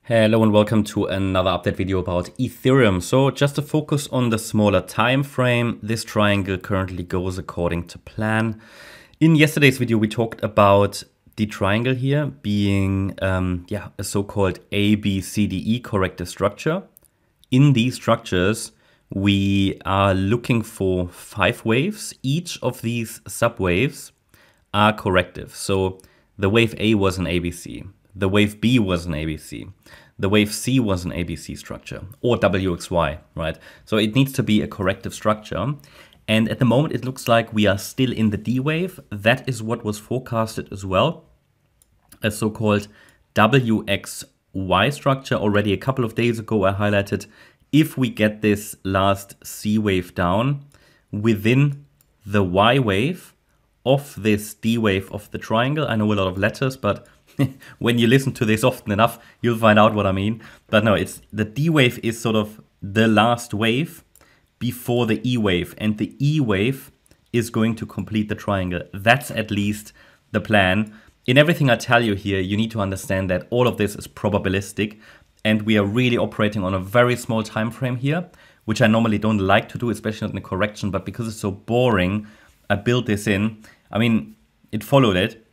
Hello and welcome to another update video about Ethereum. So just to focus on the smaller time frame, this triangle currently goes according to plan. In yesterday's video, we talked about the triangle here being a so-called ABCDE corrective structure. In these structures, we are looking for 5 waves. Each of these subwaves are corrective. So the wave A was an ABC. The wave B was an ABC. The wave C was an ABC structure, or WXY, right? So it needs to be a corrective structure. And at the moment, it looks like we are still in the D wave. That is what was forecasted as well. A so-called WXY structure. Already a couple of days ago, I highlighted if we get this last C wave down within the Y wave of this D wave of the triangle. I know a lot of letters, but when you listen to this often enough, you'll find out what I mean. But no, it's the D wave is sort of the last wave before the E wave, and the E wave is going to complete the triangle. That's at least the plan. In everything I tell you here, you need to understand that all of this is probabilistic, and we are really operating on a very small time frame here, which I normally don't like to do, especially not in a correction, but because it's so boring, I built this in. I mean, it followed it.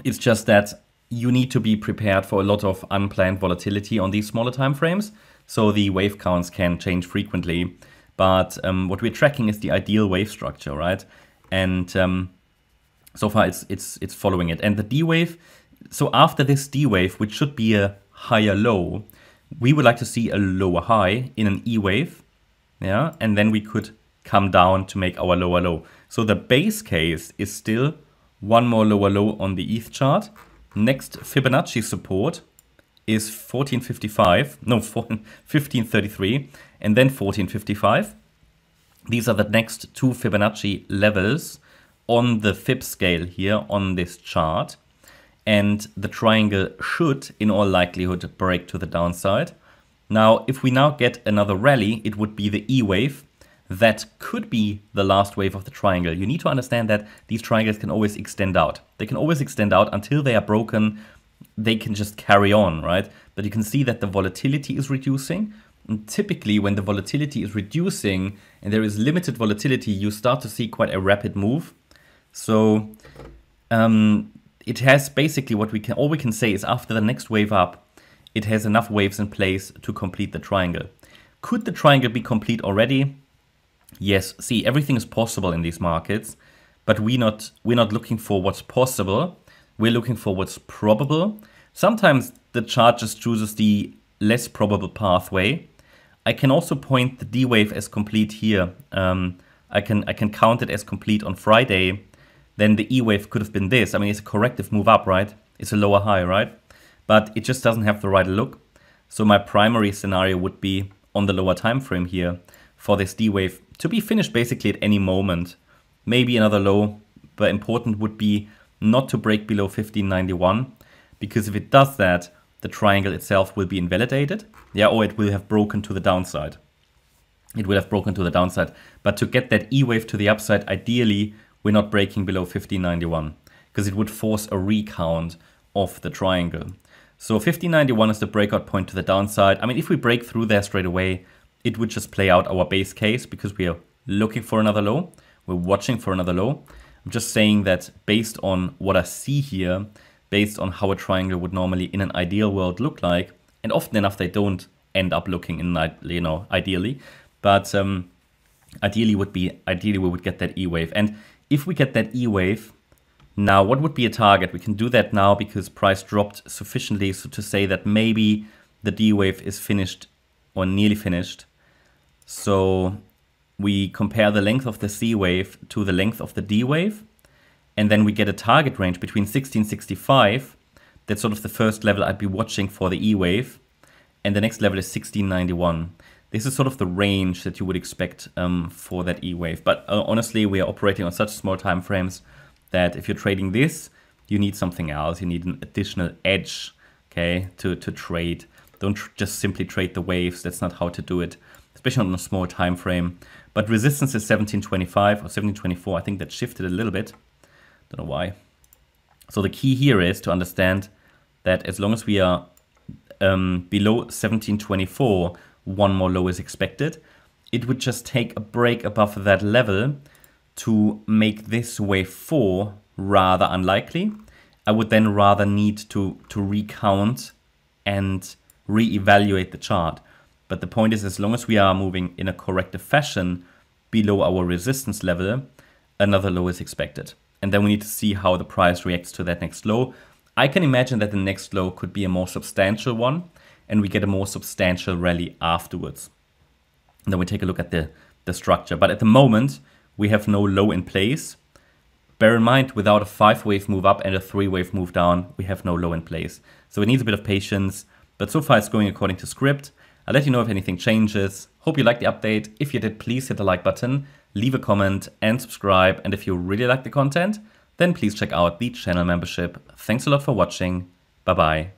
It's just that you need to be prepared for a lot of unplanned volatility on these smaller time frames. So the wave counts can change frequently. But what we're tracking is the ideal wave structure, right? And so far it's following it. And the D wave, so after this D wave, which should be a higher low, we would like to see a lower high in an E wave. Yeah, and then we could come down to make our lower low. So the base case is still one more lower low on the ETH chart. Next Fibonacci support is 1533 and then 1455. These are the next two Fibonacci levels on the Fib scale here on this chart. And the triangle should, in all likelihood, break to the downside. Now, if we now get another rally, it would be the E wave. That could be the last wave of the triangle. You need to understand that these triangles can always extend out. They can always extend out until they are broken. They can just carry on, right? But you can see that the volatility is reducing. And typically, when the volatility is reducing and there is limited volatility, you start to see quite a rapid move. So it has basically all we can say is after the next wave up, it has enough waves in place to complete the triangle. Could the triangle be complete already? Yes, see, everything is possible in these markets, but we're not looking for what's possible. We're looking for what's probable. Sometimes the chart just chooses the less probable pathway. I can also point the D wave as complete here. I can count it as complete on Friday. Then the E wave could have been this. I mean, it's a corrective move up, right? It's a lower high, right? But it just doesn't have the right look. So my primary scenario would be on the lower time frame here for this D wave to be finished basically at any moment. Maybe another low, but important would be not to break below 1591, because if it does that, the triangle itself will be invalidated. Yeah, or it will have broken to the downside. It will have broken to the downside. But to get that E wave to the upside, ideally, we're not breaking below 1591, because it would force a recount of the triangle. So 1591 is the breakout point to the downside. I mean, if we break through there straight away, it would just play out our base case because we are looking for another low. We're watching for another low. I'm just saying that based on what I see here, based on how a triangle would normally in an ideal world look like, and often enough they don't end up looking in, ideally, but ideally we would get that E wave. And if we get that E wave, now what would be a target? We can do that now because price dropped sufficiently so to say that maybe the D wave is finished or nearly finished. So we compare the length of the C wave to the length of the D wave, and then we get a target range between 1665. That's sort of the first level I'd be watching for the E wave, and the next level is 1691. This is sort of the range that you would expect for that E wave. But honestly, we are operating on such small time frames that if you're trading this, you need something else. You need an additional edge, okay, to trade. Don't just simply trade the waves. That's not how to do it, especially on a small time frame. But resistance is 1725 or 1724. I think that shifted a little bit. Don't know why. So the key here is to understand that as long as we are below 1724, one more low is expected. It would just take a break above that level to make this wave 4 rather unlikely. I would then rather need to recount and reevaluate the chart. But the point is, as long as we are moving in a corrective fashion below our resistance level, another low is expected. And then we need to see how the price reacts to that next low. I can imagine that the next low could be a more substantial one, and we get a more substantial rally afterwards. And then we take a look at the structure. But at the moment, we have no low in place. Bear in mind, without a 5-wave move up and a 3-wave move down, we have no low in place. So it needs a bit of patience, but so far it's going according to script. I'll let you know if anything changes. Hope you liked the update. If you did, please hit the like button, leave a comment and subscribe. And if you really like the content, then please check out the channel membership. Thanks a lot for watching. Bye-bye.